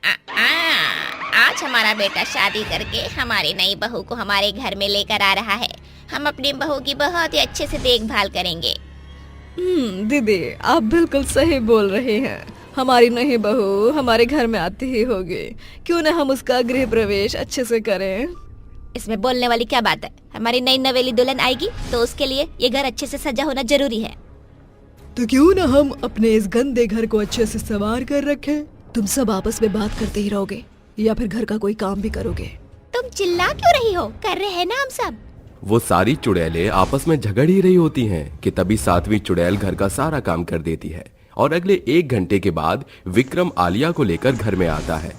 आज हमारा बेटा शादी करके हमारी नई बहू को हमारे घर में लेकर आ रहा है। हम अपनी बहू की बहुत ही अच्छे से देखभाल करेंगे। दीदी आप बिल्कुल सही बोल रहे हैं। हमारी नई बहू हमारे घर में आती ही होगी, क्यों न हम उसका गृह प्रवेश अच्छे से करें। इसमें बोलने वाली क्या बात है? हमारी नई नवेली दुल्हन आएगी तो उसके लिए ये घर अच्छे से सजा होना जरूरी है। तो क्यों न हम अपने इस गंदे घर को अच्छे से संवार कर रखें। तुम सब आपस में बात करते ही रहोगे या फिर घर का कोई काम भी करोगे? तुम चिल्ला क्यों रही हो? कर रहे हैं ना हम सब। वो सारी चुड़ैलें आपस में झगड़ ही रही होती हैं कि तभी सातवीं चुड़ैल घर का सारा काम कर देती है और अगले 1 घंटे के बाद विक्रम आलिया को लेकर घर में आता है।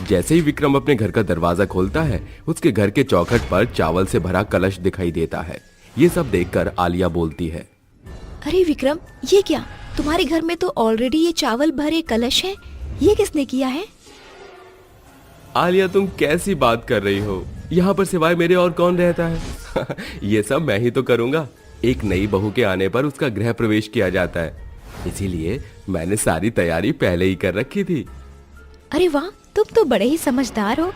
जैसे ही विक्रम अपने घर का दरवाजा खोलता है, उसके घर के चौखट पर चावल से भरा कलश दिखाई देता है। ये सब देखकर आलिया बोलती है, अरे विक्रम, ये क्या? तुम्हारे घर में तो ऑलरेडी ये चावल भरे कलश है। ये किसने किया है? आलिया तुम कैसी बात कर रही हो? यहाँ पर सिवाय मेरे और कौन रहता है? ये सब मैं ही तो करूंगा। एक नई बहू के आने पर उसका गृह प्रवेश किया जाता है, इसीलिए मैंने सारी तैयारी पहले ही कर रखी थी। अरे वाह, तुम तो बड़े ही समझदार हो।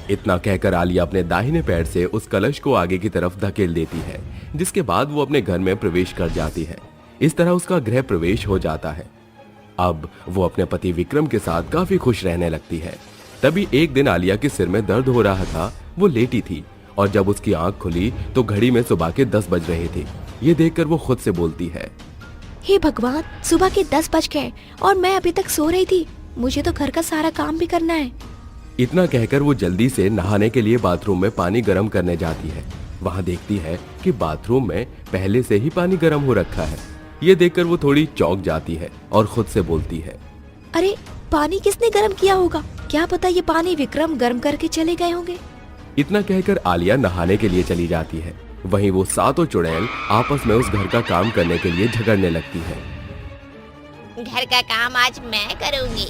इतना कहकर आलिया अपने दाहिने पैर से उस कलश को आगे की तरफ धकेल देती है, जिसके बाद वो अपने घर में प्रवेश कर जाती है। इस तरह उसका गृह प्रवेश हो जाता है। अब वो अपने पति विक्रम के साथ काफी खुश रहने लगती है। तभी एक दिन आलिया के सिर में दर्द हो रहा था। वो लेटी थी और जब उसकी आंख खुली तो घड़ी में सुबह के 10 बज रहे थे। ये देखकर वो खुद से बोलती है, हे भगवान, सुबह के 10 बज गए और मैं अभी तक सो रही थी। मुझे तो घर का सारा काम भी करना है। इतना कहकर वो जल्दी से नहाने के लिए बाथरूम में पानी गर्म करने जाती है। वहाँ देखती है कि बाथरूम में पहले से ही पानी गर्म हो रखा है। ये देखकर वो थोड़ी चौंक जाती है और खुद से बोलती है, अरे पानी किसने गर्म किया होगा? क्या पता ये पानी विक्रम गर्म करके चले गए होंगे। इतना कहकर आलिया नहाने के लिए चली जाती है। वहीं वो सातों चुड़ैल आपस में उस घर का काम करने के लिए झगड़ने लगती है। घर का काम आज मैं करूंगी।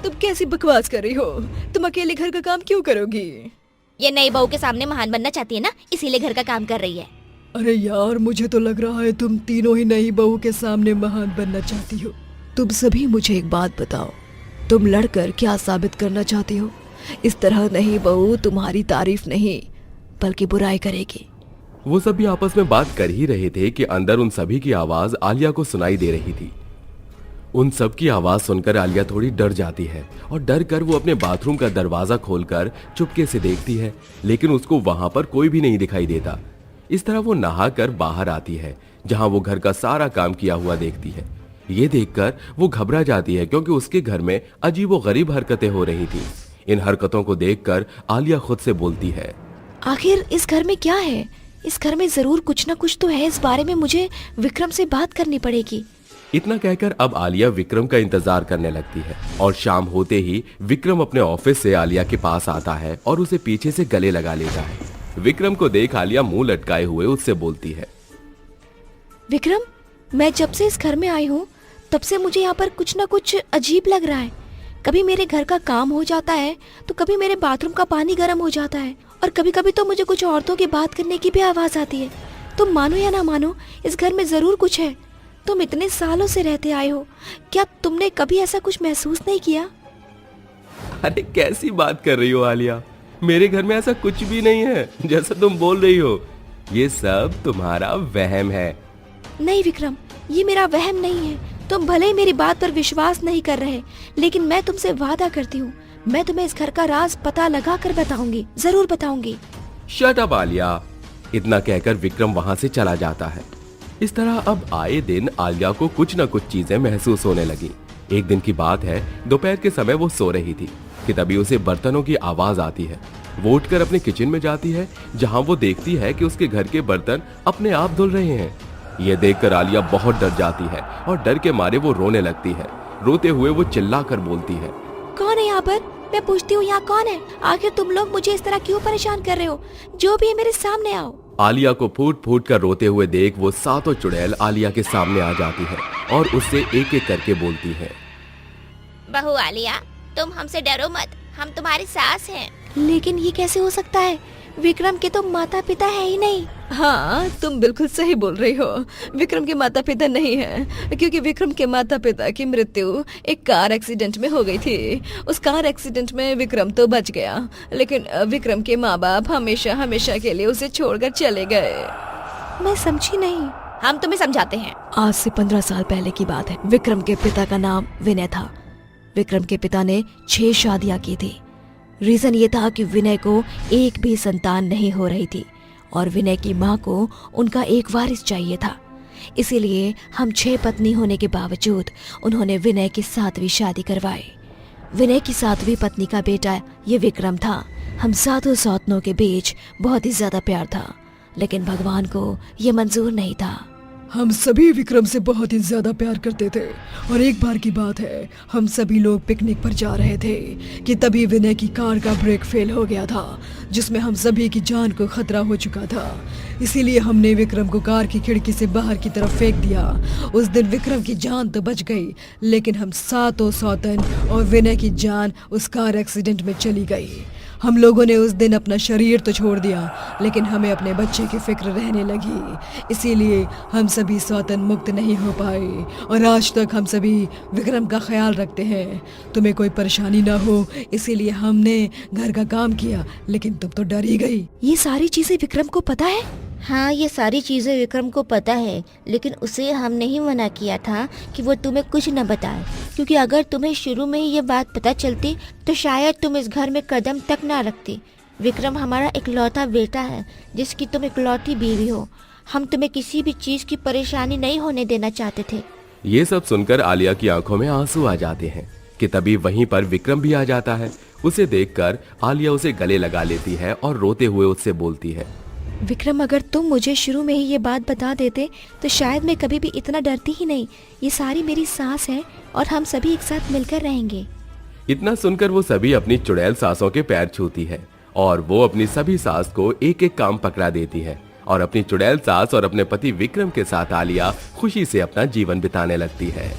तुम कैसी बकवास कर रही हो? तुम अकेले घर का काम क्यों करोगी? ये नई बहू के सामने महान बनना चाहती है ना, इसीलिए घर का काम कर रही है। अरे यार, मुझे तो लग रहा है तुम तीनों ही नई बहू के सामने महान बनना चाहती हो। तुम सभी मुझे एक बात बताओ, तुम लड़कर क्या साबित करना चाहती हो? इस तरह नई बहू तुम्हारी तारीफ नहीं बल्कि बुराई करेगी। वो सभी आपस में बात कर ही रहे थे कि अंदर उन सभी की आवाज आलिया को सुनाई दे रही थी। उन सब की आवाज सुनकर आलिया थोड़ी डर जाती है और डर कर वो अपने बाथरूम का दरवाजा खोलकर चुपके से देखती है, लेकिन उसको वहां पर कोई भी नहीं दिखाई देता। इस तरह वो नहा कर बाहर आती है, जहां वो घर का सारा काम किया हुआ देखती है। ये देखकर वो घबरा जाती है क्योंकि उसके घर में अजीबोगरीब हरकतें हो रही थी। इन हरकतों को देखकर आलिया खुद से बोलती है, आखिर इस घर में क्या है? इस घर में जरूर कुछ न कुछ तो है। इस बारे में मुझे विक्रम से बात करनी पड़ेगी। इतना कहकर अब आलिया विक्रम का इंतजार करने लगती है और शाम होते ही विक्रम अपने ऑफिस से आलिया के पास आता है और उसे पीछे से गले लगा लेता है। विक्रम को देख आलिया मुंह लटकाए हुए उससे बोलती है, विक्रम, मैं जब से इस घर में आई हूँ तब से मुझे यहाँ पर कुछ न कुछ अजीब लग रहा है। कभी मेरे घर का काम हो जाता है तो कभी मेरे बाथरूम का पानी गर्म हो जाता है और कभी कभी तो मुझे कुछ औरतों की बात करने की भी आवाज आती है। तुम मानो या ना मानो, इस घर में जरूर कुछ है। तुम इतने सालों से रहते आए हो, क्या तुमने कभी ऐसा कुछ महसूस नहीं किया? अरे कैसी बात कर रही हो आलिया? मेरे घर में ऐसा कुछ भी नहीं है जैसा तुम बोल रही हो। ये सब तुम्हारा वहम है। नहीं विक्रम, ये मेरा वहम नहीं है। तुम भले ही मेरी बात पर विश्वास नहीं कर रहे, लेकिन मैं तुमसे वादा करती हूँ, मैं तुम्हें इस घर का राज पता लगा कर बताऊंगी, जरूर बताऊंगी। Shut up Alia. इतना कहकर विक्रम वहां से चला जाता है। इस तरह अब आए दिन आलिया को कुछ न कुछ चीजें महसूस होने लगी। एक दिन की बात है, दोपहर के समय वो सो रही थी कि तभी उसे बर्तनों की आवाज आती है। वो उठकर अपने किचन में जाती है, जहां वो देखती है कि उसके घर के बर्तन अपने आप धुल रहे हैं। ये देखकर आलिया बहुत डर जाती है और डर के मारे वो रोने लगती है। रोते हुए वो चिल्लाकर बोलती है, कौन है यहाँ पर? मैं पूछती हूँ, यहाँ कौन है? आखिर तुम लोग मुझे इस तरह क्यों परेशान कर रहे हो? जो भी है मेरे सामने आओ। आलिया को फूट फूट कर रोते हुए देख वो सातों चुड़ैल आलिया के सामने आ जाती है और उससे एक एक करके बोलती है, बहू आलिया, तुम हमसे डरो मत, हम तुम्हारी सास हैं। लेकिन ये कैसे हो सकता है? विक्रम के तो माता पिता है ही नहीं। हाँ, तुम बिल्कुल सही बोल रही हो। विक्रम के माता पिता नहीं हैं, क्योंकि विक्रम के माता पिता की मृत्यु एक कार एक्सीडेंट में हो गई थी। उस कार एक्सीडेंट में विक्रम तो बच गया, लेकिन विक्रम के माँ बाप हमेशा हमेशा के लिए उसे छोड़कर चले गए। मैं समझी नहीं। हम तुम्हें समझाते हैं। आज से 15 साल पहले की बात है। विक्रम के पिता का नाम विनय था। विक्रम के पिता ने 6 शादियां की थी। रीजन ये था कि विनय को एक भी संतान नहीं हो रही थी और विनय की माँ को उनका एक वारिस चाहिए था। इसीलिए हम 6 पत्नी होने के बावजूद उन्होंने विनय की 7वीं शादी करवाई। विनय की 7वीं पत्नी का बेटा ये विक्रम था। हम 7 सौतनों के बीच बहुत ही ज्यादा प्यार था, लेकिन भगवान को ये मंजूर नहीं था। हम सभी विक्रम से बहुत ही ज्यादा प्यार करते थे और एक बार की बात है, हम सभी लोग पिकनिक पर जा रहे थे कि तभी विनय की कार का ब्रेक फेल हो गया था, जिसमें हम सभी की जान को खतरा हो चुका था। इसीलिए हमने विक्रम को कार की खिड़की से बाहर की तरफ फेंक दिया। उस दिन विक्रम की जान तो बच गई, लेकिन हम 7 सौतन और विनय की जान उस कार एक्सीडेंट में चली गई। हम लोगों ने उस दिन अपना शरीर तो छोड़ दिया, लेकिन हमें अपने बच्चे की फिक्र रहने लगी। इसीलिए हम सभी सौतन मुक्त नहीं हो पाए और आज तक हम सभी विक्रम का ख्याल रखते हैं। तुम्हें कोई परेशानी ना हो, इसीलिए हमने घर का काम किया, लेकिन तुम तो डर ही गई। ये सारी चीजें विक्रम को पता है? हाँ, ये सारी चीज़ें विक्रम को पता है, लेकिन उसे हमने ही मना किया था कि वो तुम्हें कुछ न बताए, क्योंकि अगर तुम्हें शुरू में ही ये बात पता चलती तो शायद तुम इस घर में कदम तक ना रखती। विक्रम हमारा इकलौता बेटा है, जिसकी तुम इकलौती बीवी हो। हम तुम्हें किसी भी चीज़ की परेशानी नहीं होने देना चाहते थे। ये सब सुनकर आलिया की आंखों में आंसू आ जाते हैं कि तभी वहीं पर विक्रम भी आ जाता है। उसे देखकर आलिया उसे गले लगा लेती है और रोते हुए उससे बोलती है, विक्रम, अगर तुम मुझे शुरू में ही ये बात बता देते तो शायद मैं कभी भी इतना डरती ही नहीं। ये सारी मेरी सास है और हम सभी एक साथ मिलकर रहेंगे। इतना सुनकर वो सभी अपनी चुड़ैल सासों के पैर छूती है और वो अपनी सभी सास को एक एक काम पकड़ा देती है और अपनी चुड़ैल सास और अपने पति विक्रम के साथ आलिया खुशी से अपना जीवन बिताने लगती है।